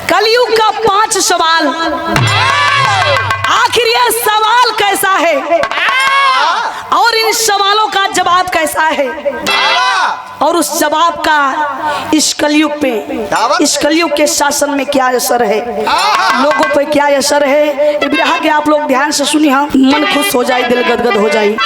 कलयुग का 5 सवाल। आखिर ये सवाल कैसा है और इन सवालों का जवाब कैसा है और उस जवाब का इस कलयुग पे, इस कलयुग के शासन में क्या असर है, लोगों पे क्या असर है, ये बिरहा के आप लोग ध्यान से सुनिए। हाँ, मन खुश हो जाए, दिल गदगद हो जाए।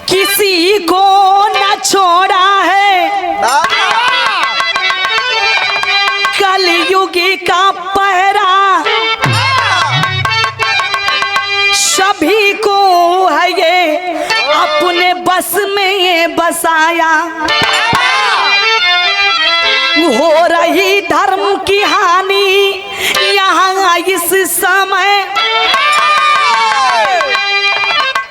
किसी को न छोड़ा है कलयुगी का पहरा, सभी को है ये अपने बस में ये बसाया। हो रही धर्म की हानि यहाँ इस समय,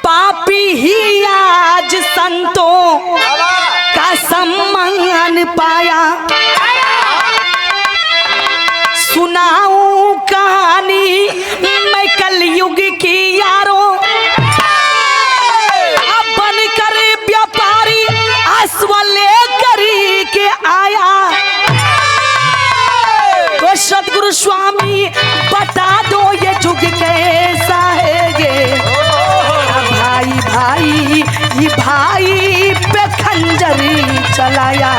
पापी ही आज संतों का सम्मान पाया। सुनाऊं कहानी मैं कलयुग की यारों, अब बनकर व्यापारी अश्व लेकर के आया। तो सतगुरु स्वामी बता दो ये युग कैसा है ये, भाई भाई ये भाई पे खंजरी चलाया।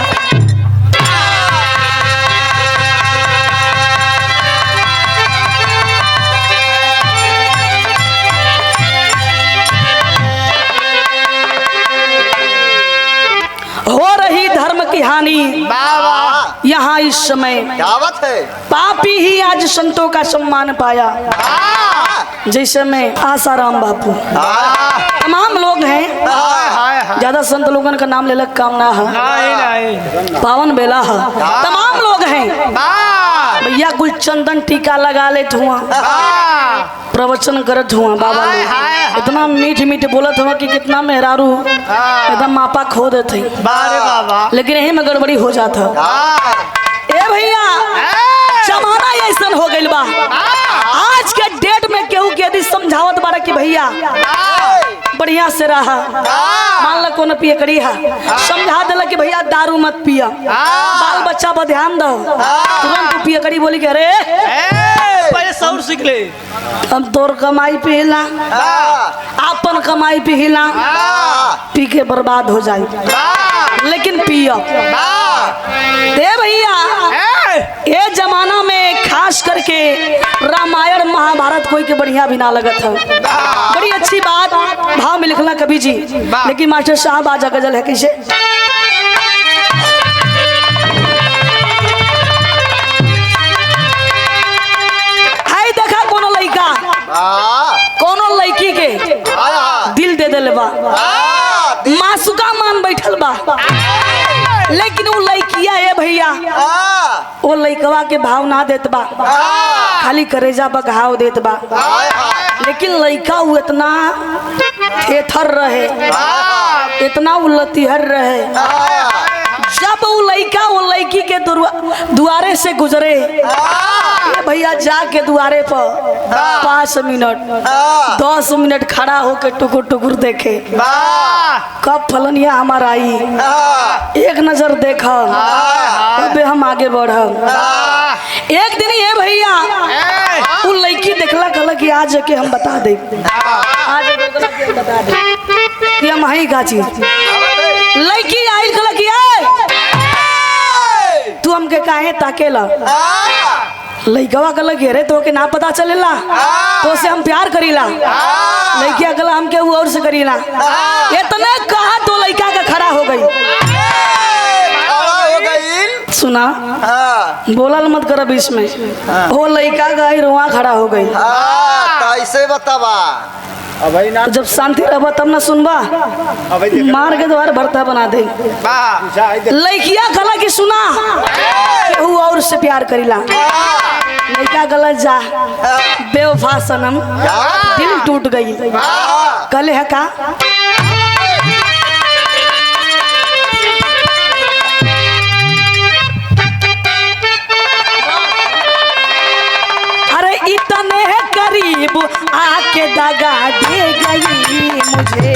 हो रही धर्म की हानि यहाँ इस समय, दावत है पापी ही आज संतों का सम्मान पाया। जैसे मैं आसाराम बापू, तमाम लोग हैं, ज्यादा संत लोगों का नाम ले लग काम ना है, पावन बेला है, तमाम लोग हैं। भैया कुल चंदन टीका लगा ले धुआं, प्रवचन करत हुआ बाबा लोग, इतना मीठ मीठ बोलत हुआ कि कितना मेहरारू एकदम मापा खो देते, लेकिन यही में गड़बड़ी हो जाता। ए भैया जमाना ऐसा हो गइल बा, आज के डेट में केहू के यदि समझावत बारा कि भैया बढ़िया से रहा, मान ला कौन पिए करी है, समझा दिला कि भैया दारू मत पिया, बाल बच्चा पर ध्यान दो, तुरंत पिए करी बोली कि अरे पहले सौर सीख ले, हम तोर कमाई पे हिला, आपन कमाई पे हिला, पी के बर्बाद हो जाए, लेकिन पिया दे भैया। ये जमाना में खास करके रामायण महाभारत कोई के बढ़िया भी ना लगत है, बड़ी अच्छी बात भाव में लिखना कवि जी, लेकिन मास्टर साहब आजा गजल है कैसे। हाय देखा कोनो लड़का कोनो लड़की के दिल दे दिल बा, मासूका मान बैठल बा, लेकिन वो लड़किया है भैया वो लड़कवा के भाव ना देत बा, खाली करेजा बा घाव देत बा, लेकिन लड़का वो इतना थेथर रहे, इतना वो लतीहर रहे, जब वो लड़का वो लड़की के दुआरे से गुजरे भैया जाके दुआरे पर 5 मिनट 10 मिनट खड़ा होके टुकुर टुकुर देखे, कब फलनिया हमारा आई, एक नजर देखा, तब हम आगे बढ़ब। एक दिन ये भैया वो लड़की देखला कहला कि आज के हम बता दे, आज बता दे कि हम ही का चीज। लड़की आई कहला कि तू हमके काहे ताकेला, लड़कवा कहला कि अरे तो के ना पता चलेला, तो से हम प्यार करीला, लड़किया कहला हमके वो और से करीला, इतने कहा तो लड़का का खड़ा हो गई। सुना बोलल मत कर बीच में, वो लड़का गई रुआ खड़ा हो गई। कैसे बतावा, तो जब शांति रहा तब ना सुनबा, मार के द्वार भरता बना दे। लड़किया कहला कि सुना केहू और से प्यार करीला, लड़का गलत जा बेवफा सनम, दिल टूट गई, कहले है का आके दगा दे गई मुझे।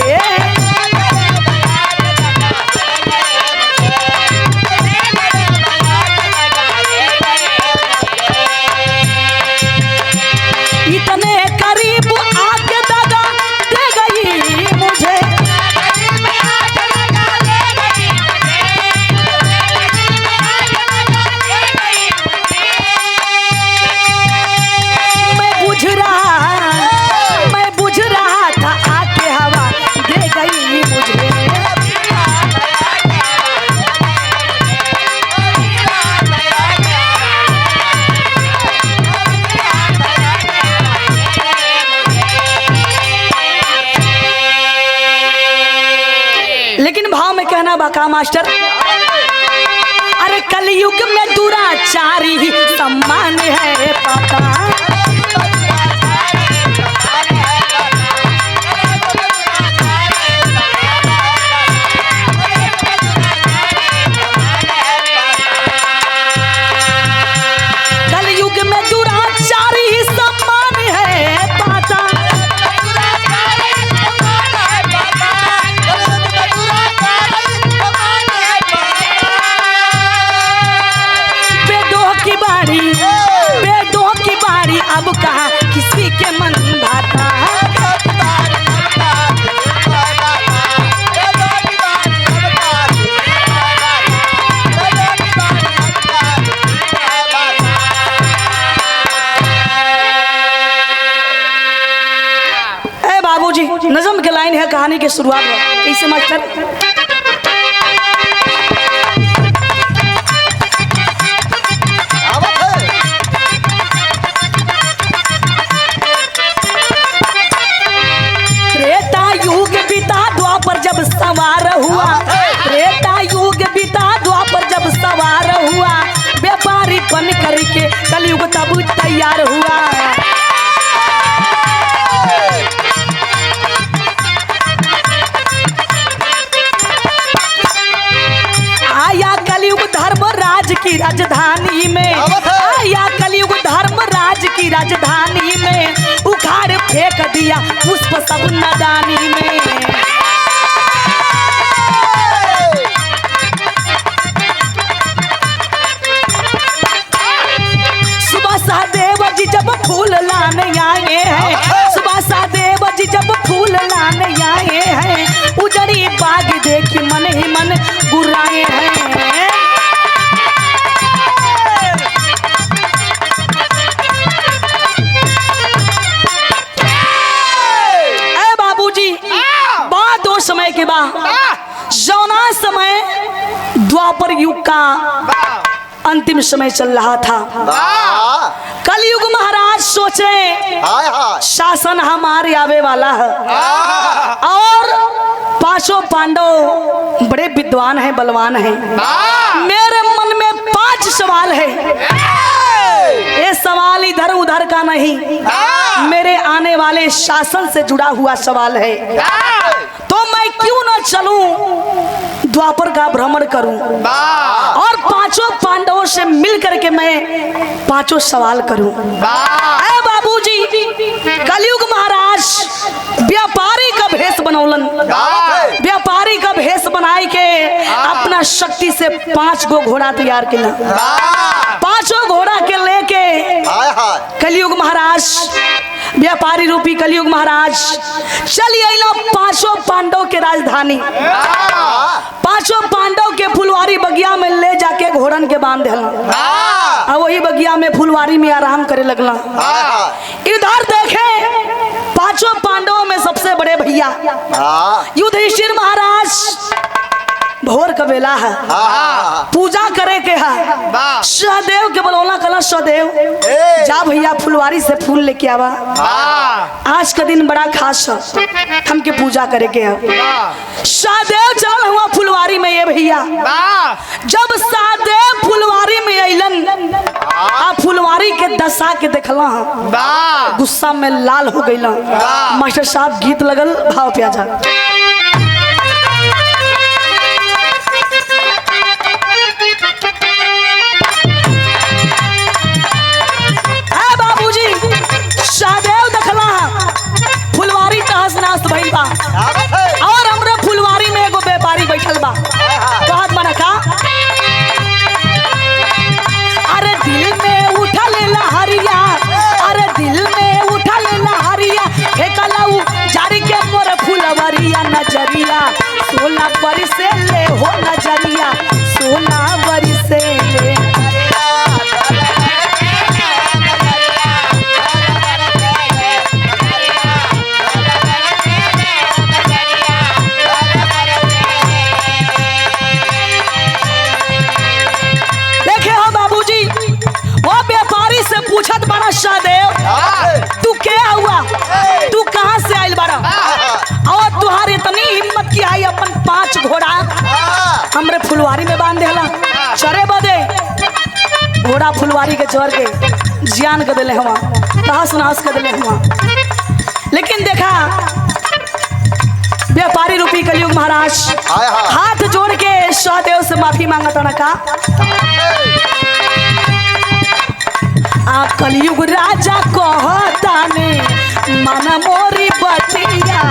इतने करीब आके दगा दे गई मुझे। मैं बुझ रहा था आके हवा दे गई मुझे। लेकिन भाव में कहना बाका मास्टर, अरे कलयुग में दुराचारी ही सम्मान है पापा। कलयुग में दुराचारी ही सम्मान है पाता। बेदों की बारी अब कहाँ किसी के मन भाता। ए बाबूजी, नज़म के लाइन है कहानी के शुरुआत में, कैसे मास्टर? द्वापर जब सवार हुआ, त्रेता युग बीता द्वापर जब सवार हुआ, व्यापारी बन करके कलयुग तब तैयार हुआ। आया कलयुग धर्मराज की राजधानी में, आया कलयुग धर्मराज की राजधानी में, उखाड़ फेंक दिया पुष्प सब नदानी में। जब फूल लाने आए हैं, सुबह सादेव जी जब फूल लाने आए हैं, उजड़ी बाग देखी मन ही मन गुर्राए हैं। ऐ बाबूजी, बाद दो समय के बाद जौना समय द्वापर युग का अंतिम समय चल रहा था, कलयुग महाराज सोचे शासन हमारे आवे वाला है, और पांचों पांडव बड़े विद्वान हैं, बलवान हैं। मेरे मन में 5 सवाल है। ये सवाल इधर उधर का नहीं, मेरे आने वाले शासन से जुड़ा हुआ सवाल है। तो मैं क्यों न चलूं, द्वापर का भ्रमण करूं और 5 पांडवों से मिल करके मैं 5 सवाल करूं। ऐ बाबूजी, कलयुग महाराज व्यापारी का भेष बनौलन, व्यापारी का भेष बनाए के अपना शक्ति से 5 गो घोड़ा तैयार किया। 5 घोड़ा के लेके कलयुग महाराज, व्यापारी रूपी कलयुग महाराज चलिए 5 पांडव के राजधानी, 5 पांडव के फुलवारी बगिया में ले जाके घोड़न के बांध दिला, और वही बगिया में फुलवारी में आराम करे लगला। इधर देखे 5 पांडवों में सबसे बड़े भैया युधिष्ठिर महाराज, भोर का बेला है, पूजा करे के है। सहदेव के बोला कला, सहदेव जा भैया फुलवारी से फूल लेके आवा, आज का दिन बड़ा खास है, हमके पूजा करे के है। सहदेव चल हुआ फुलवारी में। ये भैया जब सहदेव फुलवारी में अलन, आ फुलवारी के दशा के देखला, गुस्सा में लाल हो गईला। मास्टर साहब गीत लगल, भाव प्याजा। सहदेव देखला पूछत बड़ा सहदेव तू क्या हुआ, तू कहाँ से आयल बड़ा और तुहार इतनी हिम्मत की आई अपन 5 घोड़ा हमरे फुलवारी में बांध देला चरे बदे। घोड़ा फुलवारी के चढ़ के जियान कर दिले हवा, तहस नहस कर दिले हवा। लेकिन देखा व्यापारी रूपी कलयुग महाराज हाथ जोड़ के सहदेव से माफी मांगता ना का आ कलयुग राजा कहता ने माना मोरी बतिया।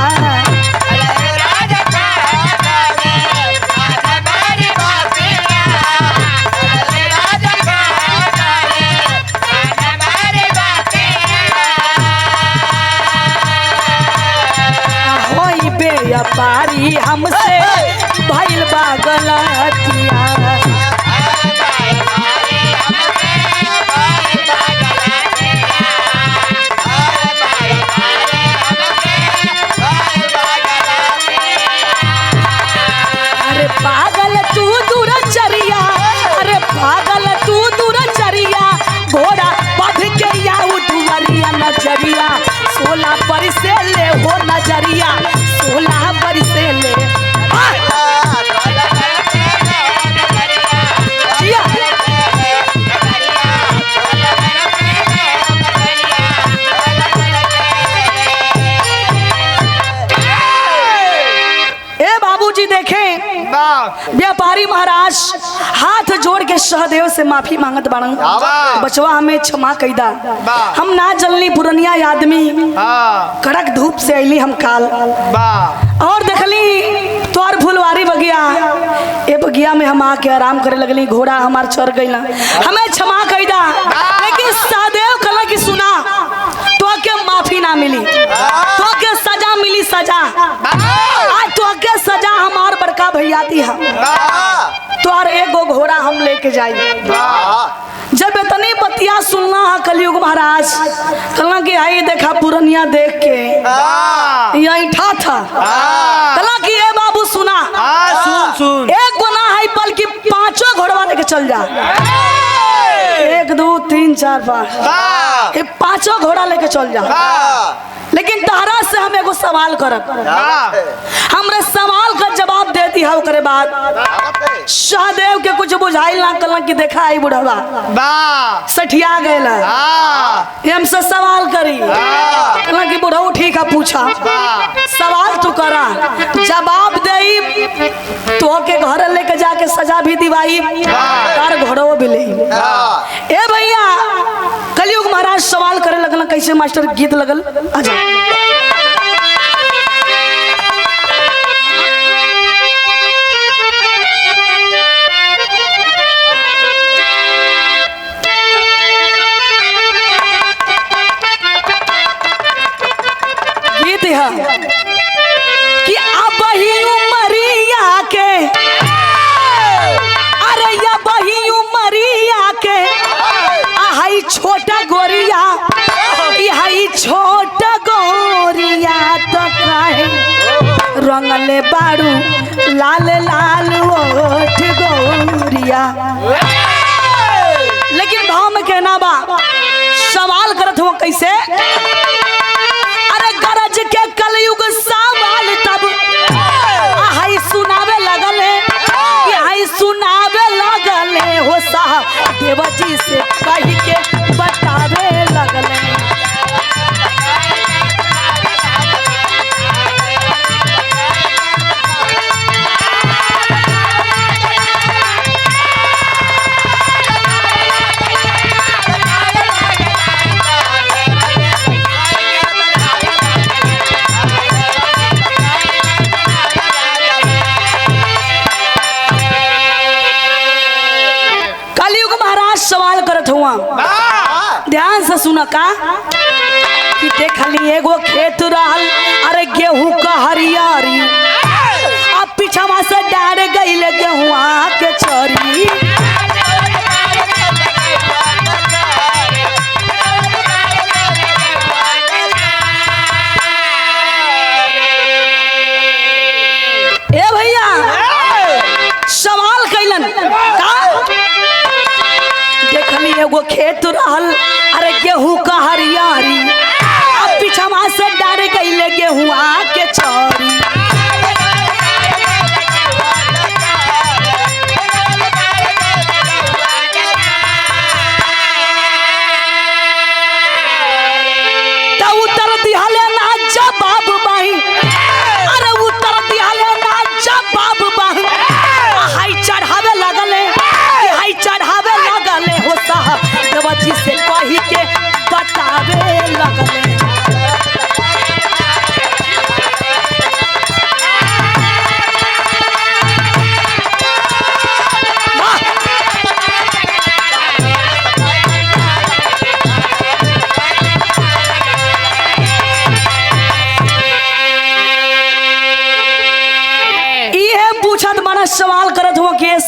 व्यापारी हमसे भइल बा गलतिया। अरे पागल तू दूर चरिया, अरे पागल तू दूर चरिया, घोड़ा पध के आऊ दुवरिया नजरिया 16 पर से ले हो नजरिया 16 पर से ले। ए बाबूजी देखें व्यापारी महाराज हाथ जोड़ के सहदेव से माफी मांगत बाड़न बचवा हमें क्षमा कैदा। हम ना जलनी पुरनिया आदमी कड़क धूप से अली हम काल और देखली तोर फुलवारी बगिया ए बगिया में हम आके आराम करे लगली घोड़ा हमार चढ़ गईला हमें क्षमा कैदा। लेकिन सहदेव कहला कि सुना तो के माफी ना मिली तो के सजा मिली सजा। आज तो के सजा हमार बड़का भैया दी हम तोर एगो घोड़ा हम लेके जाई। जब इतनी बतिया सुनना है कलयुग महाराज कहला कि आई देखा पुरनिया देख के यही था कहला कि ए बाबू सुना सुन एक गुना है बल्कि 5 घोड़वा लेके चल जा 1 2 3 4 5 ये 5 घोड़ा लेके चल जा। लेकिन तारा से हम एगो सवाल करब हमरे सवाल का जवाब दे दी है ओकरे बाद सहदेव के कुछ बुझाइल ना कहला कि देखा आई बुढ़वा सठिया गएला हमसे सवाल करी कहला कि बुढ़ऊ ठीक है पूछा सवाल तू करा जवाब देई तो के घर लेके जाके सजा भी दिवाई तार घोड़ो भी ले। ए भैया कलयुग महाराज सवाल करे लगल कैसे मास्टर गीत लगल आजा गीत है कि अब ही उमरिया के अरे या बही उमरिया के हाई छोटा गोरिया हाई छोटा गोरिया तो काहे रंगले बारू लाल लाल ओठ गोरिया। लेकिन भाव में कहना बा सवाल करत हो कैसे अरे गरज के कलयुग सवाल तब हाई सुनावे लगल है हाई सुनावे लगल हो साहब देवजी से कही के बतावे लगल। सवाल करत हुआ ध्यान से सुना का कि देखली एगो खेत रहल अरे गेहूं का हरियारी अब पीछवा से डार गईल गेहुआ के चरी। ए भैया सवाल कैलन का देखली एगो खेत रहल अरे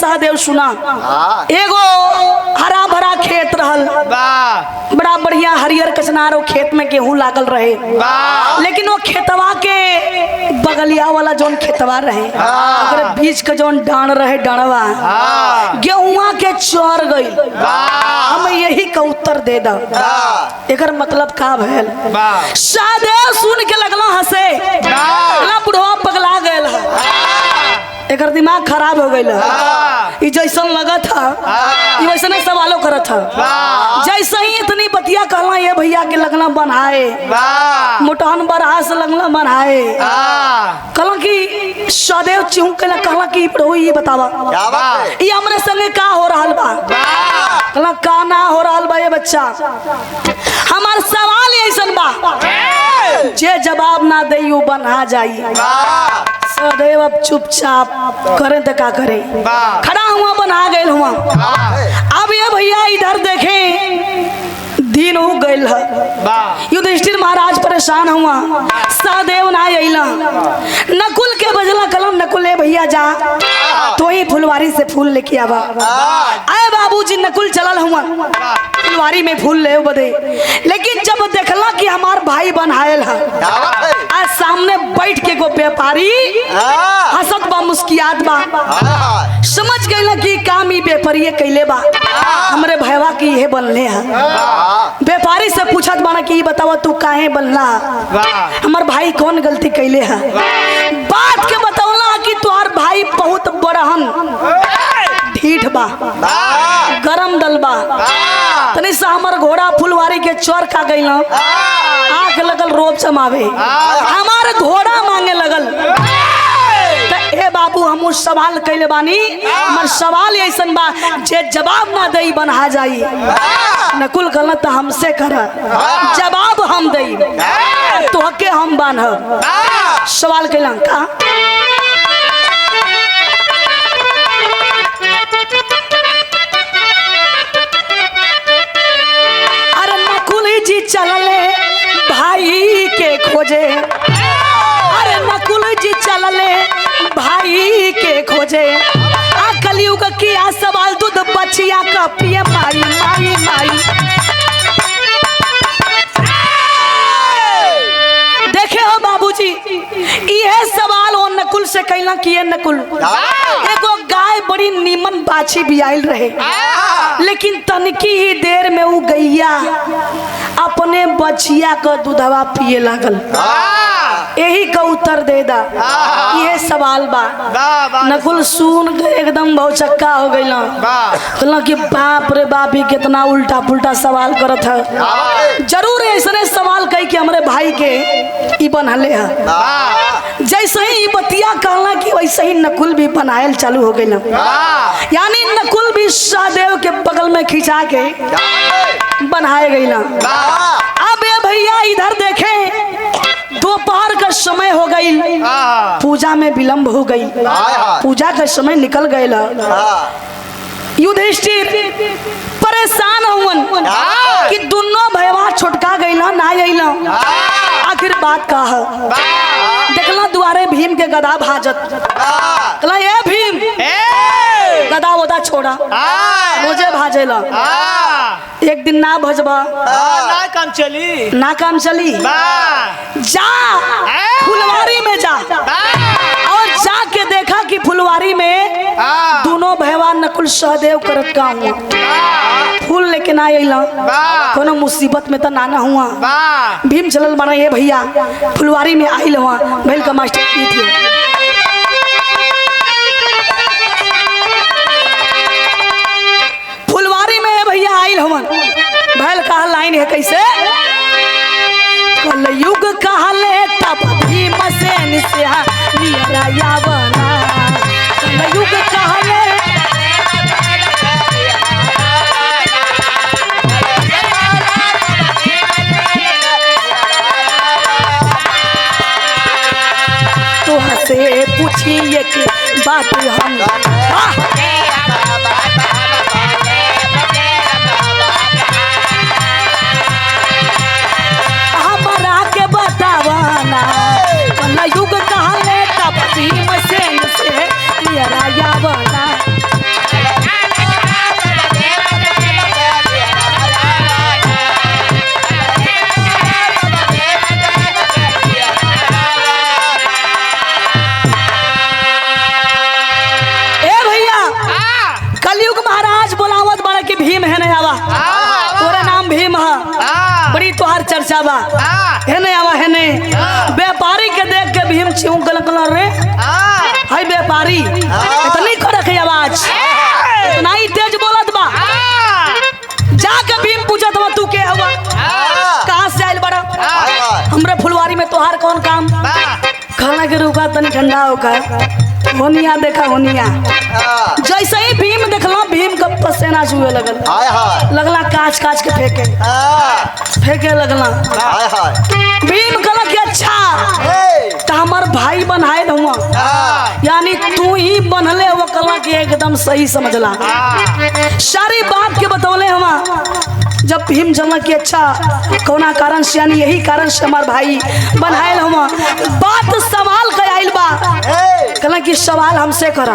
सहदेव सुना एगो हरा भरा खेत रहल, वाह बड़ा बढ़िया हरियर कचनारो खेत में गेहूं लागल रहे, वाह लेकिन वो खेतवा के बगलिया वाला जोन खेतवा रहे अगर बीच के जोन डांड रहे डांडवा गेहुआ के चोर गई। हम यही का उत्तर दे दा, एकर मतलब का भैल। सहदेव सुन के लगला हंसे, बुढ़वा पगला गए, एकर दिमाग खराब हो गई। जैसन लगा था वैसे सवालों करत था। जैसे ही इतनी बतिया कहला ये भैया के लगना बनाए, मोटहन बरहा से लगना बनाए, कहला कि सहदेव चिहू के कहला कि प्रभु ये बतावा ये हमरे संगे का हो रहा बा। कहला का ना हो रहा बा ये बच्चा, हमार सवाल ऐसन बा जे जवाब ना दे वो बना जाई। सहदेव अब चुपचाप करें तो का करें, खड़ा हुआ बना गए हुआ। अब ये भैया इधर देखें दिन हो गए, युधिष्ठिर महाराज परेशान हुआ, सहदेव ना अइला। नकुल के बजला कलम, नकुल ले भैया जा तो ही फुलवारी से फूल लेके आवा। आए बाबूजी नकुल चलल हुआ फुलवारी में फूल ले बदे, लेकिन जब देखला कि हमार भाई बनायल है, आज सामने बैठ के को व्यापारी हंसत बा मुस्कियात बा, समझ गए कि काम ही व्यापारी कैले बा, हमरे भैया की ये बनले है। व्यापारी से पूछत बाना कि बतावा तू काहे बनला, हमार भाई कौन गलती कैले है। बात के बतौला कि तुहार भाई बहुत बड़हन ढीठ बा, गरम दल बा, तनी सा हमर घोड़ा फुलवारी के चोर का गई, आंख लगल रोब जमावे, हमारे घोड़ा मांगे लगल। ए बाबू हम सवाल कैले बानी, हमार सवाल ऐसन बा जे जवाब ना दई बना जाई। नकुल गलत हमसे कर, जवाब हम दई तो के हम बान्ह। सवाल कैला का जी चलले भाई के खोजे, अरे नकुल जी चलले भाई के खोजे, कलयुग किया सवाल दूध बचिया का पिए माई माई माई। देखे हो बाबूजी यह सवाल वो नकुल से कैला कि ये नकुल एगो गाय बड़ी नीमन बाछी बियाइल रहे, लेकिन तनकी ही देर में वो गैया अपने बछिया का दूधवा पिए लागल। यही का उत्तर दे दा, ये सवाल बा। नकुल सुन के एकदम बहुत चक्का हो गई, कहला कि बाप रे बाप ही कितना उल्टा पुल्टा सवाल करत है, जरूर ऐसे सवाल कही कि हमारे भाई के ई बनले है। जैसे ही बतिया कहला कि वैसे ही नकुल भी बनायल चालू हो गई, यानी नकुल भी सहदेव के बगल में खिंचा के बनाए गई। अब ये भैया इधर देखें दोपहर का समय हो गई, पूजा में विलंब हो गई, पूजा का समय निकल गया। युधिष्ठिर परेशान हुवन कि दोनों भैया छोटका गईला ना अइला, आखिर बात का है। देखला दुआरे भीम के गदा भाजत, कहला ए भीम गदा वदा छोड़ा, मुझे भाजेला, एक दिन ना भजबा ना काम चली, ना काम चली, जा फुलवारी में जा, और जाके देखा कि फुलवारी में दोनों भैया नकुल सहदेव करत का हुआ, फूल लेके ना अइला, कोनो मुसीबत में तो नाना हुआ। भीम चलल बना ये भैया फुलवारी में आइल हुआ, भैल का मास्टर की थी। फुलवारी में भैया आइल हुआ, भैल का लाइन है कैसे, कलयुग कहले तब भीम से निस्या नियरा यावना, कलयुग कहले से पूछिए कि बात हम हमारा के बतावाना, कलयुग कहले तब भीम से नियरा यावना। बड़ी तोहार चर्चा बा हेने आवा हेने व्यापारी के देख के भीम चिऊ गलगल रे हाय व्यापारी इतनी कड़क है आवाज इतना ही तेज बोलत बा जाके भीम पूछत बा तू के हुआ कहां से आइल बड़ा हमरे फुलवारी में तोहार कौन काम खाना के रुका तनी ठंडा होकर होनिया देखा होनिया जैसे ही भीम देखला भीम का पसीना छुए लगला काच काच के फेंके लगला भीम कहला कि अच्छा तो हमार भाई बनाए हुआ यानी तू ही बनले हुआ कहला कि एकदम सही समझला सारी बात के बतौले हवा जब भीम जमला कि अच्छा कौना कारण से यानी यही कारण से हमार भाई बनाए हुआ बात सवाल कर आइल बा कहला कि सवाल हमसे करा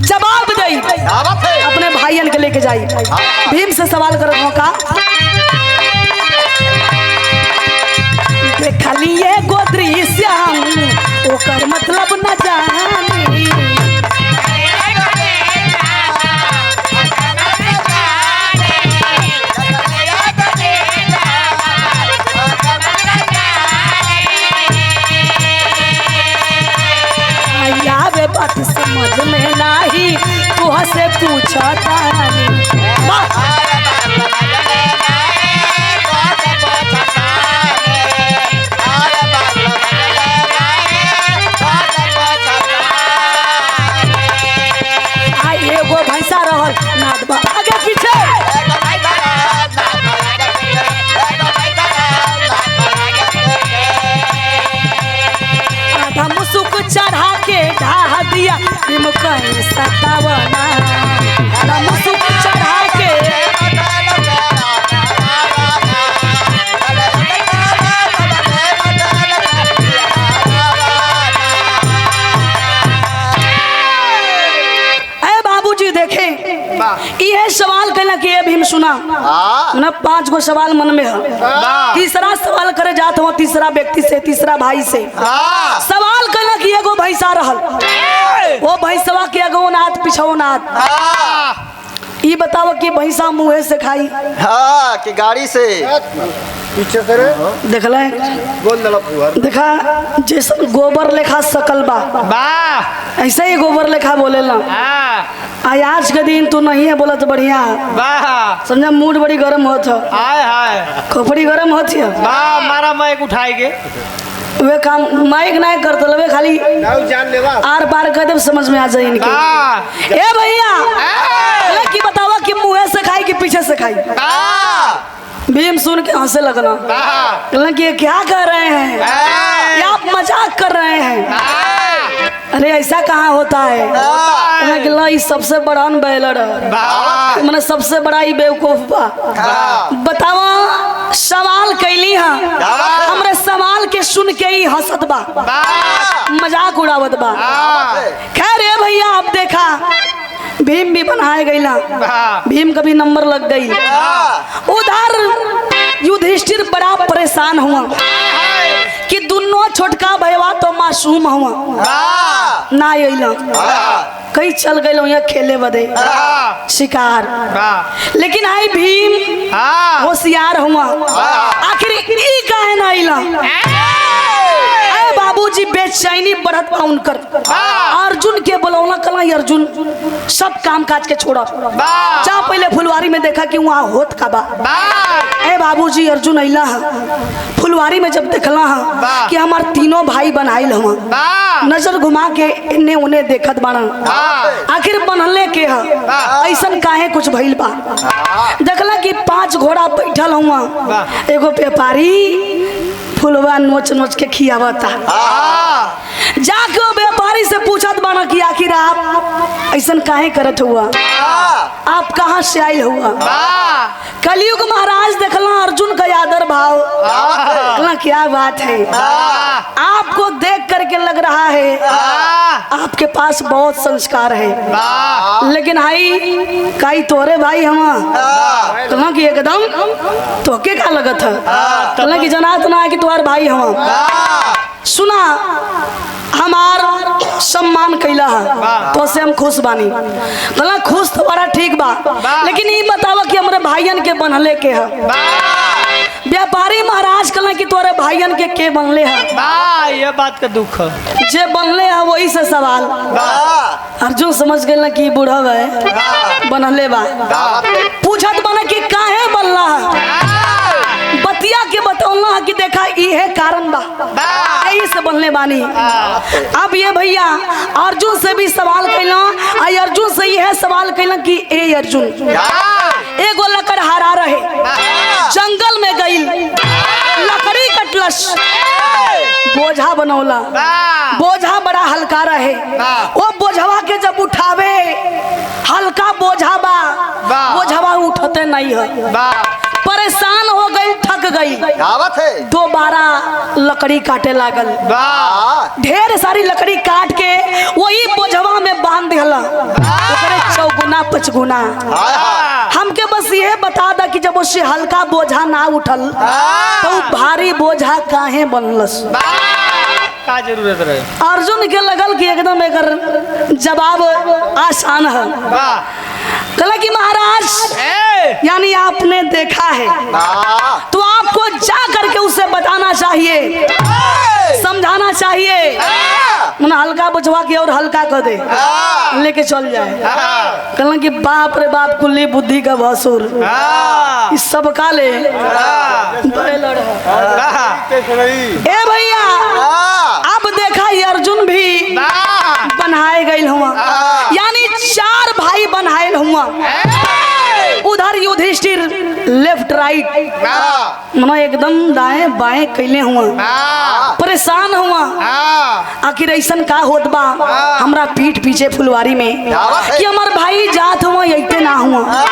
जवाब दई अपने भाईयन के लेके जाई भीम से सवाल करत हो का देखली ये गोदरी श्याम ओकर मतलब न जानी बात समझ में नहीं तू से पूछा एगो भैंसा रहल नादबा आगे पीछे आधा मुसुक चढ़ा के ढा दिया भीम कहीं सतावना आधा मुसुक चढ़ा के बाबूजी देखे यह सवाल कहला कि भीम सुना ना 5 गो सवाल मन में है तीसरा सवाल करे जात हो तीसरा व्यक्ति से तीसरा भाई से सवाल कहला कि एगो भैंसा रहल वो भैंसवा के एगो नाथ पिछो नाथ ये बताओ कि भैंसा मुँह से खाई कि गाड़ी से पीछे से देखला बोल दला फुहर देखा जैसे गोबर लेखा सकल बा ऐसे ही गोबर लेखा बोलेला आज के दिन तू नहीं है बोला तो बढ़िया समझा मूड बड़ी गर्म होत है खोपड़ी गर्म होती है मारा माइक उठाएंगे वे काम माइक नहीं करते लवे खाली जान लेवा आर पार कर दे समझ में आ जाए इनके ए भैया की बतावा कि मुँह से खाई कि पीछे से खाई भीम सुन के हंसे लगना कहना कि क्या कर रहे हैं या आप मजाक कर रहे हैं अरे ऐसा कहाँ होता है कहना सबसे बड़ा बैलर मैंने सबसे बड़ा ही बेवकूफ बा बतावा सवाल कैली हमरे सवाल के सुन के ही हंसत बा मजाक उड़ावत बा खैर ए भैया अब देखा भीम भी बनाए गईला भीम का भी नंबर लग गई उधर युधिष्ठिर बड़ा परेशान हुआ कि दोनों छोटका भैया तो मासूम हुआ ना अला कई चल गए यहाँ खेले बदे शिकार लेकिन आई भीम होशियार हुआ आखिर ई काहे ना अला बाबूजी बेचैनी बढ़त बा उनकर अर्जुन के बुलौला कला अर्जुन सब काम काज के छोड़ा जा पहले फुलवारी में देखा कि वहाँ होत का बा ए बाबूजी अर्जुन अइला फुलवारी में जब देखला कि हमार तीनों भाई बनाइल हम नजर घुमा के इन्ने उन्हें देखत बाना आखिर बनले के ऐसन काहे कुछ भइल बा देखला कि 5 घोड़ा बैठल हुआ एगो व्यापारी फुलवा नोच नोच के खियावता जाके व्यापारी से पूछत बाना कि आखिर आप ऐसा काहे करत हुआ आप कहाँ से आए हुआ कलयुग महाराज देखला अर्जुन का आदर भाव कहला क्या बात है आपको देख करके लग रहा है आपके पास बहुत संस्कार है लेकिन हाई काई तोरे भाई हम कहला कि एकदम तोके का लगत है कहला कि जनात ना है कि तुम्हारे भाई हम सुना हमार सम्मान कैला है तो से हम खुश बानी कहला खुश तो बड़ा ठीक बा लेकिन ये बतावा कि हमारे भाईयन के बनले के है तोरे भाइयन के बनले है बा ये बात का दुख है। जे बनले है वही से सवाल। अर्जुन समझ गए ना कि बूढ़ा है बनले बा, पूछत बना कि काहे बनला है, बतिया के बतौला है कि देखा इहे कारण बा, यही से बनले बानी। अब ये भैया अर्जुन से भी सवाल कैला, अर्जुन से यह सवाल कैला कि ए अर्जुन एगो लकड़हारा रहे, जंगल में गई, लकड़ी कटलस, बोझा बनौला, बोझा बड़ा हल्का रहे, वो बोझवा के जब उठावे हल्का बोझा बा, बोझवा उठते नहीं है, परेशान हो गई, थक गई, दोबारा लकड़ी काटे लागल, ढेर सारी लकड़ी काट के वही बोझवा में बांध दिला, चौगुना पचगुना। हमके बस ये बता दा कि जब उससे हल्का बोझा ना उठल तो भारी बोझा काहे बनलस, का जरूरत रहे। अर्जुन के लगल कि एकदम एकर जवाब आसान है। कहला कि महाराज यानी आपने देखा है तो आपको जा करके उसे बताना चाहिए, समझाना चाहिए, उन्हें हल्का बुझवा के और हल्का कर दे, लेके चल जाए। कहला कि बाप रे बाप, कुल्ली बुद्धि का भसुर, इस सब का ले ए भैया। अब देखा अर्जुन भी बनाए गए हुआ, यानी 4 भाई बनाए हुआ, उधर युधिष्ठिर लेफ्ट राइट मना एकदम दाएं बाएं कैले हुआ, परेशान हुआ, आखिर ऐसा का होत बा हमरा पीठ पीछे फुलवारी में कि हमार भाई जात हुआ यही ना हुआ।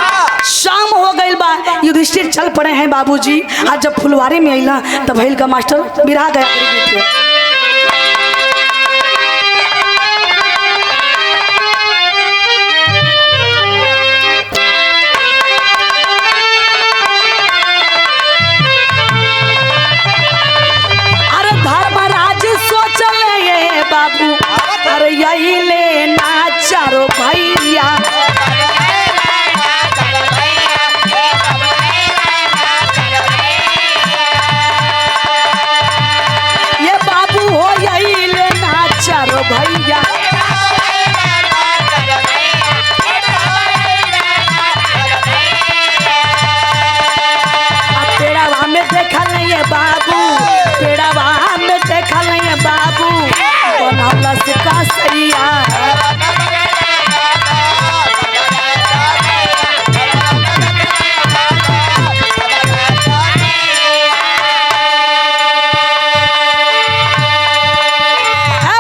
शाम हो गई बा, युधिष्ठिर चल पड़े हैं बाबूजी। आज जब फुलवारी में अला तब भैल का मास्टर बिरहा गया। बाबू अरे यही लेना चारों भैया, ये बाबू हो यही लेना चारों भैया, तेरा वहां में देखा नहीं है बाबू, तेरा वहां में देखा नहीं है बाबू, का सैया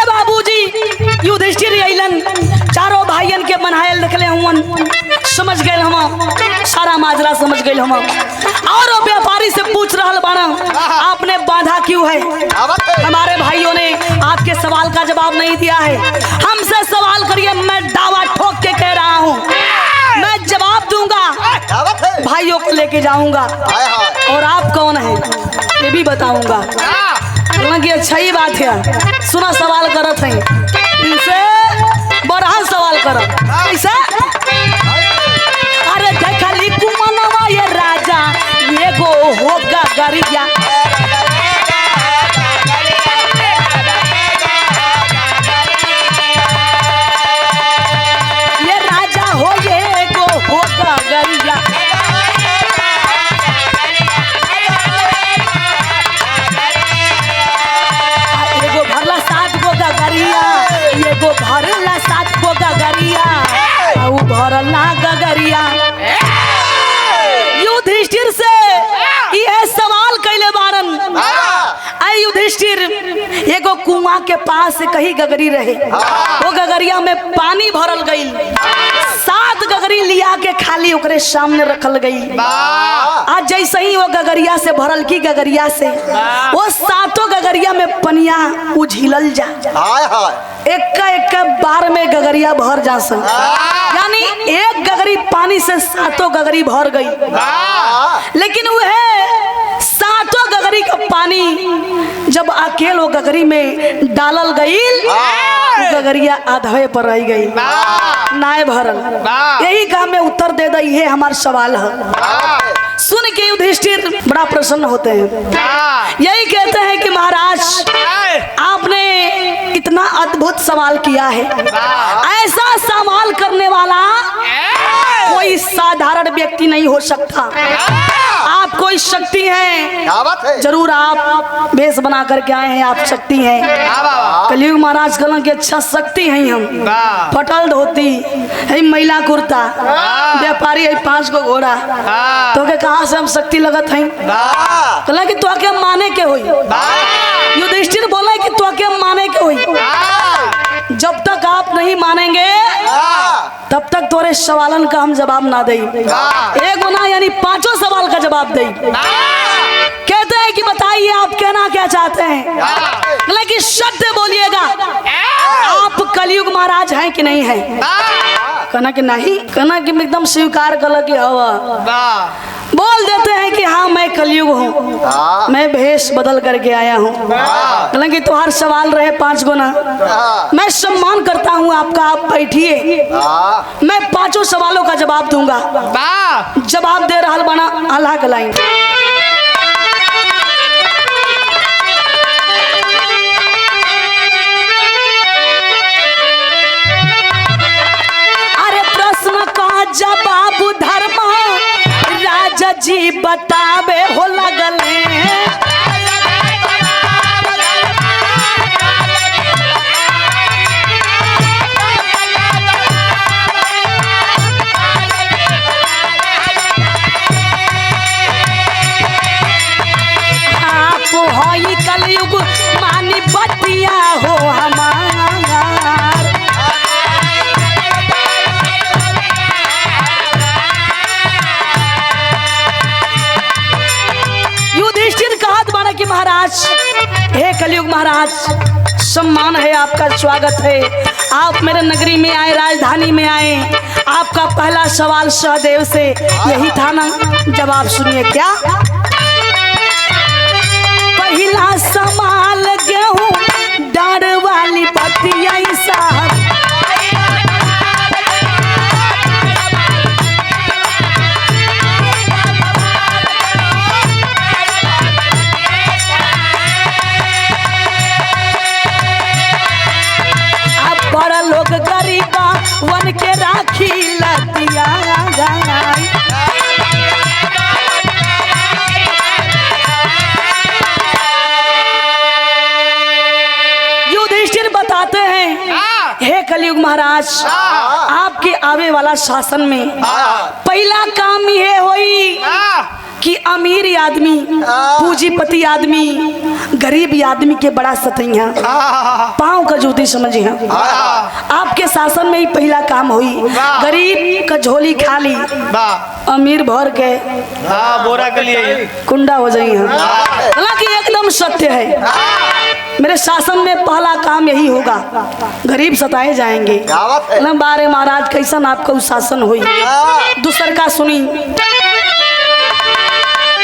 बाबूजी। युधिष्ठिर अइलन, चारों भाइयन के बनायल देखले हुन, समझ गए हम, सारा माजरा समझ गए हम। और व्यापारी से पूछ रहा बाना आपने बाधा क्यों है, हमारे भाइयों ने आपके सवाल का जवाब नहीं दिया है, हमसे सवाल करिए, मैं दावा ठोक के कह रहा हूँ, मैं जवाब दूंगा, भाइयों को लेके जाऊंगा, और आप कौन है ये भी बताऊंगा। कि अच्छा ही बात है, सुना सवाल करत है, इनसे बड़ा सवाल करत ऐसा। अरे देखा ली कुमनवा ये राजा, ये गो होगा गरिया, ये राजा हो ये गो होगा गरिया, एगो भरला 7 गो गगरिया, एगो भरला 7 गो गगरिया, ऊ भरला गगरिया। युधिष्ठिर से यह सवाल कैले बारन, युधिष्ठिर एगो कुआं के पास से कहीं गगरी रहे, वो गगरिया में पानी भरल गई, 7 गगरी लिया के खाली ओकरे सामने रखल गई। आज जैसे ही वो गगरिया से भरल की गगरिया से वो 7 गगरिया में पनिया उझिलल जा, एक बार में गगरिया भर जा सन, यानी एक गगरी पानी से 7 गगरी भर गई। लेकिन वह 7 गगरी का पानी जब अकेलो गगरी में डालल गई, गगरिया आधे पर रह गई, नाय भरल। यही काम में उत्तर दे दई है हमार सवाल है। सुन के युधिष्ठिर बड़ा प्रसन्न होते हैं। यही कहते हैं कि महाराज आपने इतना अद्भुत सवाल किया है, ऐसा सवाल करने वाला कोई साधारण व्यक्ति नहीं हो सकता। आप कोई शक्ति हैं, क्या बात है? जरूर आप वेश बना करके आए हैं, आप शक्ति हैं। कलयुग महाराज कहला कि अच्छा शक्ति हैं हम, फटल धोती है, महिला कुर्ता, व्यापारी है 5 गो घोड़ा, तो के कहाँ से हम शक्ति लगत हैं? कहला कि तो के माने के हुई। युधिष्ठिर बोला कि तो के माने के हुई, जब तक आप नहीं मानेंगे तब तक तोरे सवालन का हम जवाब ना दे। एक गुना यानी 5 सवाल का जवाब दे। कहते हैं कि बताइए आप कहना क्या चाहते हैं? लेकिन सत्य बोलिएगा, आप कलयुग महाराज हैं कि नहीं हैं? कहना कि नहीं, कहना कि एकदम स्वीकार कर कि हवा। बोल देते हैं कि हाँ मैं कलयुग हूँ, मैं भेष बदल करके आया हूँ। कहना कि तुम्हार सवाल रहे 5 गुना, मैं सम्मान करता हूँ आपका, आप बैठिए, मैं 5 सवालों का जवाब दूंगा। जवाब दे रहा बना अल्लाह का लाइन। अरे प्रश्न का जवाब धर्म राजा जी बतावे हो लगले। आप होई कलयुग मानी बतिया हो हमार। युधिष्ठिर कहत बाना कि महाराज, हे कलयुग महाराज, सम्मान है, आपका स्वागत है, आप मेरे नगरी में आए, राजधानी में आए, आपका पहला सवाल सहदेव से यही था ना? जवाब सुनिए क्या? पहला सवाल गेहूं डार वाली बतिया साहब। बड़ा लोग गरीबा वन के राखी लतिया गाय। युधिष्ठिर बताते हैं, हे कलयुग महाराज, आपके आवे वाला शासन में पहला काम ये होई कि अमीर आदमी, पूंजीपति आदमी गरीब आदमी के बड़ा सतैया पाँव का जूती समझे हैं। आपके शासन में ही पहला काम हुई, गरीब का झोली खाली, अमीर भर के बोरा के लिए कुंडा हो जाई हैं। हालांकि एकदम सत्य है, मेरे शासन में पहला काम यही होगा, गरीब सताए जाएंगे। बारे महाराज कैसन आपका शासन हुई? दूसर का सुनी।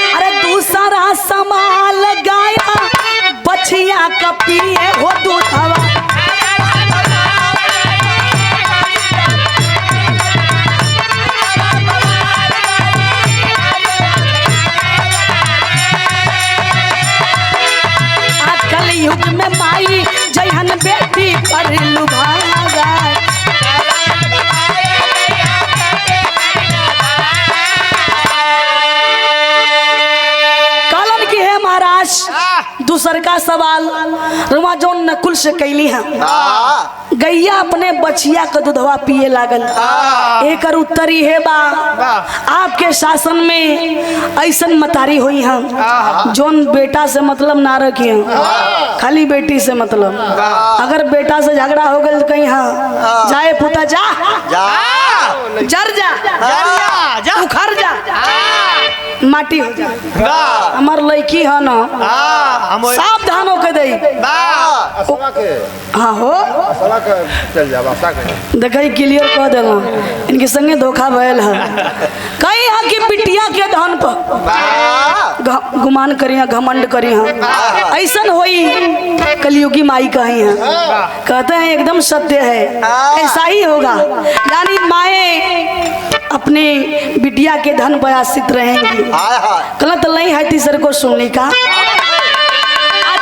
अरे दूसरा समाल गाया बछिया का पिए हो दूधवा। कलयुग में माई जयहन बेटी पर लुभागा। कालन की है महाराज, दूसर का सवाल रुमा जो नकुल से कैली है, गैया अपने बछिया का दूधवा पिए लागल। एक उत्तरी है बा, आपके शासन में ऐसन मतारी हुई हम जोन बेटा से मतलब ना रखी, खाली बेटी से मतलब। अगर बेटा से झगड़ा हो गया तो कहीं हाँ जाए पुता जा जर जा उखड़ जा माटी हो जा। हमार लड़की है ना, सावधान होके दे। हाँ हो देखा क्लियर कह देना, इनके संगे धोखा भयल है। कई हाँ की बिटिया के धन पर गुमान करी है, घमंड करी है, ऐसा होई कलयुगी माई कही है। कहते हैं एकदम सत्य है, ऐसा ही होगा। यानी माए अपने बिटिया के धन पर आश्रित रहेंगी। गलत नहीं है तीसरे को सुनने का।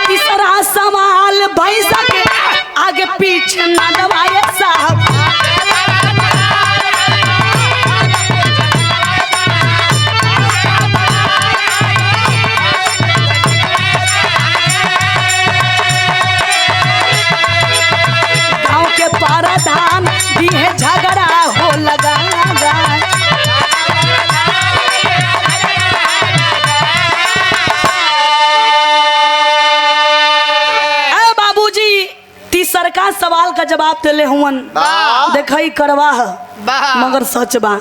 तीसरा सवाल भैंसा के आगे पीछे ना दबाए साहब। गाँव के पाराधान दी है झगड़ा हो लगा तीसर का सवाल का जवाब दिले हुवन। देखई करवा है मगर सच बा।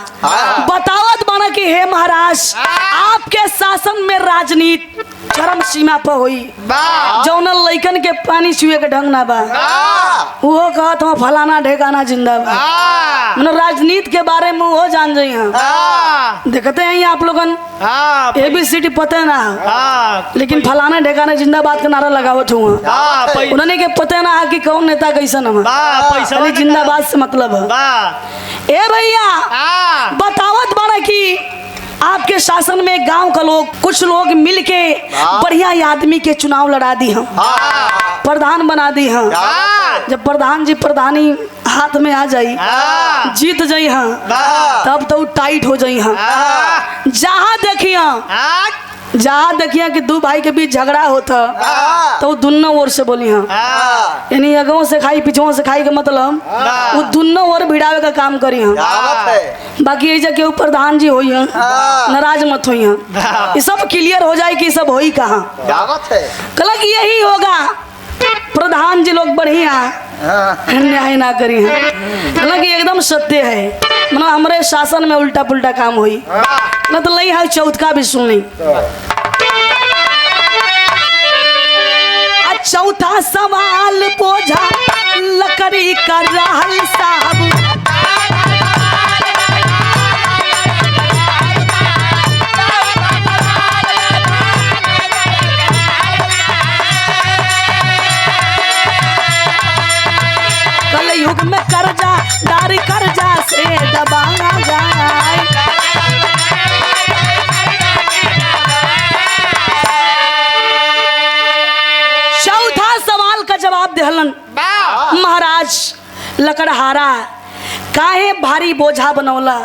बतावत बना कि हे महाराज आपके शासन में राजनीति चरम सीमा पर हुई। जौन लइकन के पानी छुए के ढंग ना बा वो कहत हम फलाना ढेकाना जिंदा बा। मतलब राजनीति के बारे में वो जान जाई हैं। देखते हैं आप लोगन ABCD पता ना लेकिन फलाना ढेकाना जिंदाबाद का नारा लगावत हुआ। उन्होंने के पता ना कि कौन नेता कैसन है पैसा जिंदाबाद से मतलब है। ए भैया बतावत बड़ा कि आपके शासन में गांव का लोग कुछ लोग मिलके बढ़िया आदमी के चुनाव लड़ा दी हैं, प्रधान बना दी हैं। जब प्रधान जी प्रधानी हाथ में आ जाई जीत जाई हैं तब तो टाइट हो जाई हैं। जहाँ देखिए कि दो भाई के बीच झगड़ा होता तो दोनों ओर से बोली हाँ यानी अगों से खाई पिछुओं से खाई के मतलब वो दोनों ओर भिड़ावे का काम करी हाँ। बाकी ये जगह प्रधान जी होई हैं नाराज मत होई हैं। ये सब क्लियर हो जाए कि सब होई कहाँ कल की यही होगा। प्रधान जी लोग बढ़िया न्याय ना करी हैं कल की एकदम सत्य है। मतलब हमारे शासन में उल्टा पुल्टा काम हुई न तो नहीं है। चौथा भी सुननी। चौथा सवाल बोझा लकड़ी का रहल साहब। कलयुग में कर्जा दारी कर्जा से दबाना जाए। चौथा सवाल का जवाब देहलन महाराज लकड़हारा काहे भारी बोझा बनौला।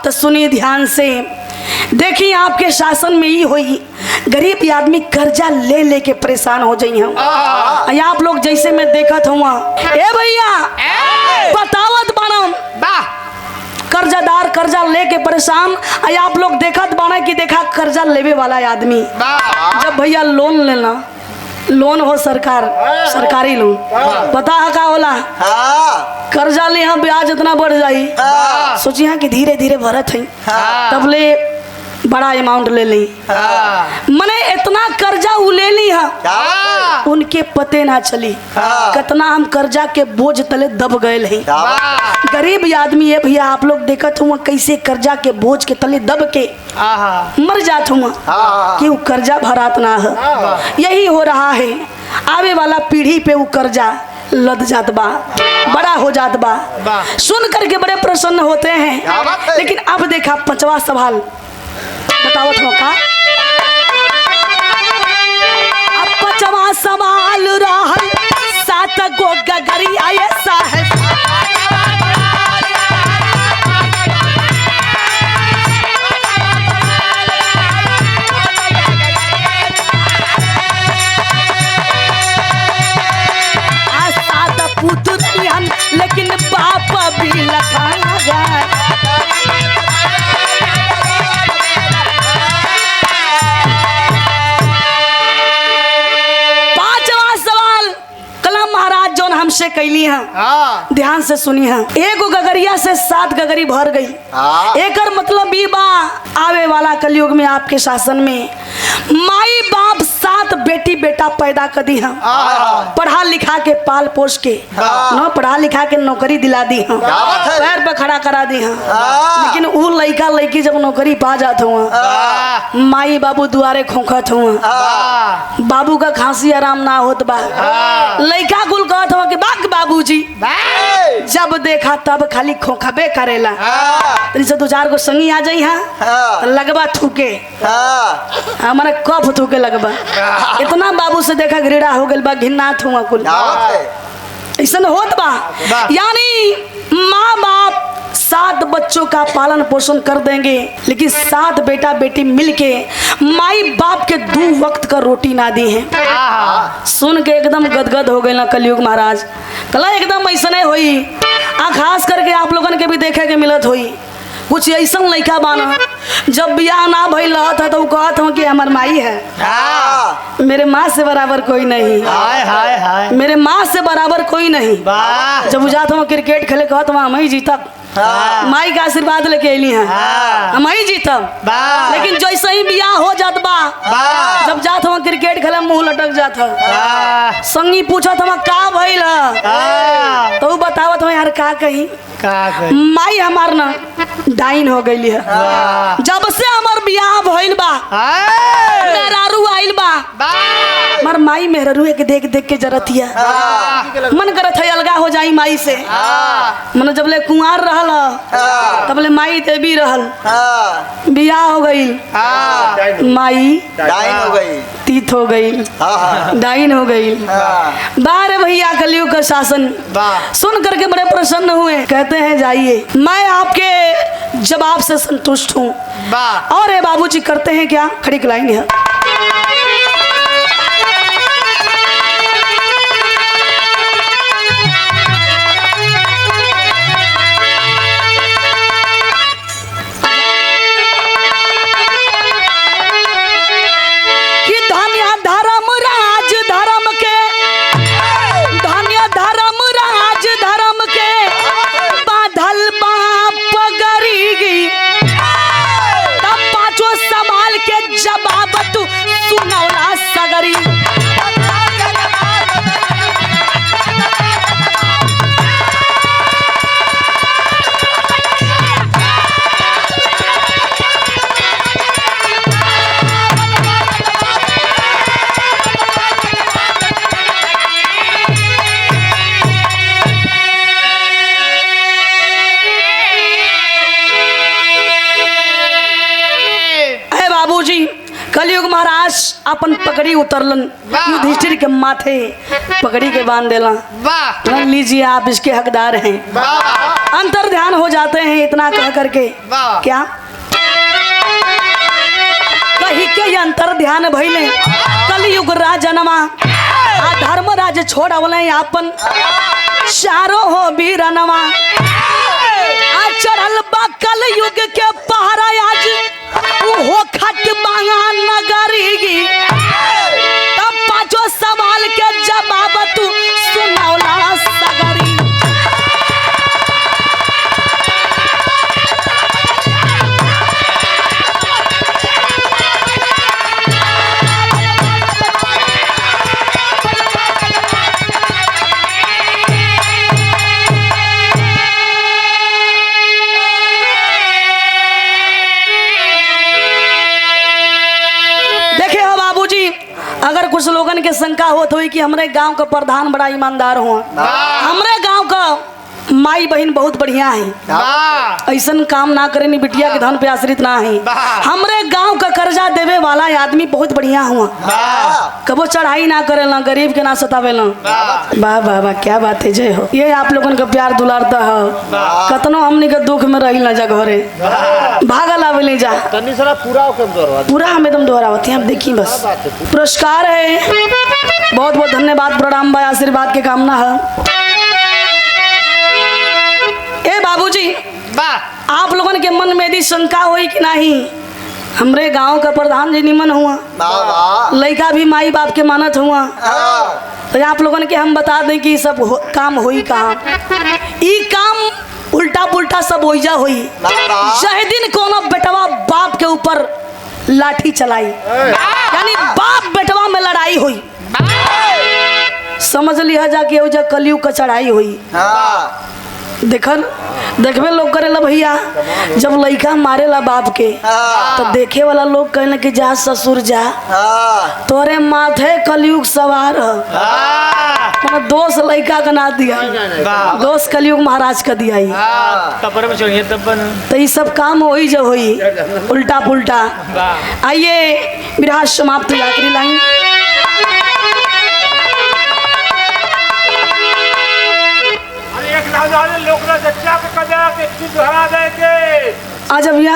तो सुनिए ध्यान से। देखिए आपके शासन में ही हुई गरीब आदमी कर्जा ले लेके परेशान हो जाई हम। आप लोग जैसे मैं देखा था ए भैया बतावत बनम कर्जादार कर्जा लेके परेशान। आप लोग देखत बाना कि देखा कर्जा लेवे वाला आदमी जब भैया लोन लेना लोन हो सरकारी लोन पता है का होला। कर्जा ले यहाँ ब्याज इतना बढ़ जाई सोची हाँ कि धीरे धीरे भरत है तब ले बड़ा अमाउंट ले ली। मने इतना कर्जा उ ले ली है उनके पते ना चली कितना हम कर्जा के बोझ तले दब गए हैं। गरीब आदमी है भैया आप लोग देखत हुआ कैसे कर्जा के बोझ के तले दब के मर जात हुआ कि वो कर्जा भरात ना है। यही हो रहा है आवे वाला पीढ़ी पे वो कर्जा लद जात बा बड़ा हो जात बा। सुन करके बड़े प्रसन्न होते हैं। लेकिन अब देखा पांचवा सवाल बतावत हो का। अब पांचवा सवाल रहल 7 गो गगरी आए साहब। लेकिन बाप भी लखाना गया। पांचवा सवाल कलम महाराज जो हमसे कैली है ध्यान से सुनी है। एगो गगरिया से 7 गगरी भर गई। एक मतलब बा आवे वाला कलयुग में आपके शासन में माई बाप 7 बेटी बेटी बेटा पैदा कर दी हम, पढ़ा लिखा के पाल पोस के न पढ़ा लिखा के नौकरी दिला दी हम, बात है। पैर पे खड़ा करा दी हम। लेकिन वो लड़का लड़की जब नौकरी पा जात हुआ, माई बाबू दुआरे खोखत हुआ, बाबू का खांसी आराम ना होत बा, लड़का कुल कहत हुआ कि बाक बाबूजी जब देखा तब खाली खोखबे करेला, तनी से 2-4 गो संगी आ जाई हा लगबा थूके, हमारा कफ थूके लगबा। इतना बाबू से देखा घृणा हो गइल बा, घिन्ना थुआ कुल ऐसा होत बा। यानी माँ बाप 7 बच्चों का पालन पोषण कर देंगे, लेकिन 7 बेटा बेटी मिलके माई बाप के 2 वक्त का रोटी ना दी है। सुन के एकदम गदगद हो गए ना कलयुग महाराज, कला एकदम ऐसा नहीं हुई। खास करके आप लोगन के भी देखे के मिलत हुई, कुछ ऐसा लड़का बाना जब बियाह ना भइल रहता तो कहत हूँ कि हमार माई है, मेरे माँ से बराबर कोई नहीं, हाय हाय हाय मेरे माँ से बराबर कोई नहीं। जब जाता हूँ क्रिकेट खेले कहत हूँ हम ही जीतब, माई का आशीर्वाद लेके अली हैं, हम ही जीतब। लेकिन जैसे ही बियाह हो जात बा, जब जात हूँ क्रिकेट खेले मुंह लटक जात हो, संगी पूछत हम का भइल तो बतावत हूँ यार का कही, माई हमार ना डाइन हो गई है। जब से हमार बियाह भइल बा, मेहरारू आइल बा, हमार माई मेहरारू के देख देख के जरतिया मन करत है अलगा हो जाई माई से। मन जब ले कुंवार रहल तब ले माई देवी रहल, बियाह हो गई माई डाइन हो गई, तीत हो गई, डाइन हो गई। बारे भैया कलयुग का शासन सुन करके बड़े प्रसन्न हुए, कहते हैं जाइए मैं आपके जवाब से संतुष्ट हूँ। और ये बाबूजी करते हैं क्या, खड़ी लाइन है। कलयुग महाराज अपन पगड़ी उतरलन, युधिष्ठिर के माथे पगड़ी के बांध देला, लीजिए आप इसके हकदार हैं। अंतर ध्यान हो जाते हैं इतना कह करके, क्या कही के अंतर ध्यान भइले कलयुग राजनमा, धर्म राज छोड़वले आपन चारों हो बीरनमा। चढ़ल बा कलयुग के पहरा आज हो खट बांगा नगरी, तब 5 सवाल के जवाब तू सुनौला सगरी। अगर कुछ लोगन के शंका होत हुई कि हमरे गांव का प्रधान बड़ा ईमानदार हुआ, हमरे गांव का माई बहन बहुत बढ़िया है, ऐसा काम ना करे नी बिटिया के धन पे आश्रित ना है। हमरे गांव का कर्जा देवे वाला आदमी बहुत बढ़िया हुआ, कबो चढ़ाई ना करे ना, गरीब के ना सतावे ना। वाह वाह वाह, क्या बात है, जय हो। ये आप लोगन का प्यार दुलारता है, कतनो हमने के दुख में रही ना जा घरे भागल आवे जा, पूरा हम एकदम दोहरावती हैं। देखिए बस पुरस्कार है, बहुत बहुत धन्यवाद, प्रणाम भाई, आशीर्वाद के कामना है। ए बाबूजी, आप लोगन के मन में यदि शंका हुई कि नहीं हमरे गांव का प्रधान जी निमन हुआ, लड़का भी माई बाप के मानत हुआ, तो आप लोगन के हम बता दें कि सब काम हुई कहाँ। ई काम उल्टा पुल्टा सब होइजा हुई। जह दिन कोनो बेटवा बाप के ऊपर लाठी चलाई, यानी बाप बेटवा में लड़ाई हुई समझ लिया जाके वो जब कलयुग का चढ़ाई हुई हाँ देखन देखबे लोग करेला भैया जब लइका मारेला बाप के तो देखे वाला लोग कहना कि जा ससुर जा हाँ तोरे माथे कलयुग सवार ह मतलब दोष लइका का ना दिया दोष कलयुग महाराज का दिया ही कपड़े में चढ़िए तब तो ये सब काम होई जो होई उल्टा पुल्टा आइए विराज समाप्त हुई आखिरी लाइन आजा भैया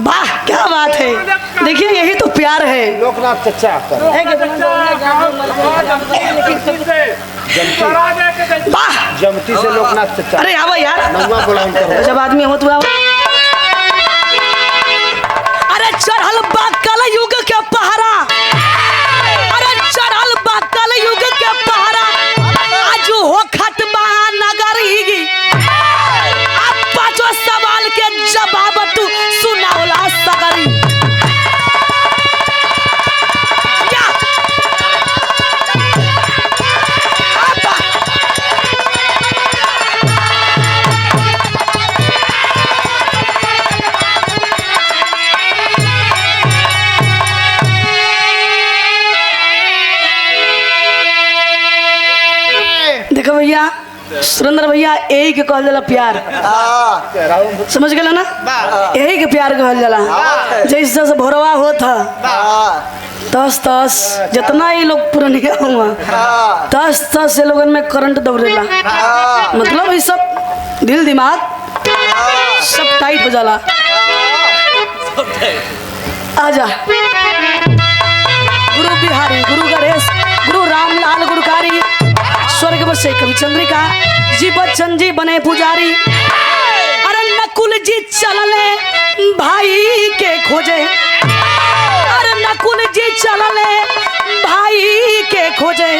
वाह क्या बात है देखिए यही तो प्यार है लोकनाथ चचा वाह जमती से लोकनाथ चचा अरे आवा यार नौवा बुलाऊं करो जब आदमी हो तो आओ अरे चढ़ल बा कल युग के पहरा अरे चढ़ल बा कल युग के पहरा आज हो खतबा नगर ही अब पांचों सवाल के जवाब तू सुनावला सगरी या देखो भैया सुरेंद्र भैया यही के कहल जाला प्यार हाँ समझ गए ना यही के प्यार कहल जाला जैसे जैसे भोरवा होत है हाँ तस तस जितना ही लोग पुरानिया हुआ हाँ तस तस से लोगन में करंट दौड़ेला मतलब ये सब दिल दिमाग सब टाइट हो जाला आजा गुरु बिहारी गुरु गणेश गुरु रामलाल गुरुकारी स्वर्ग बसे कवि चंद्रिका जी बच्चन जी बने पुजारी अरे नकुल जी चलले भाई के खोजे अरे नकुल जी चलले भाई के खोजे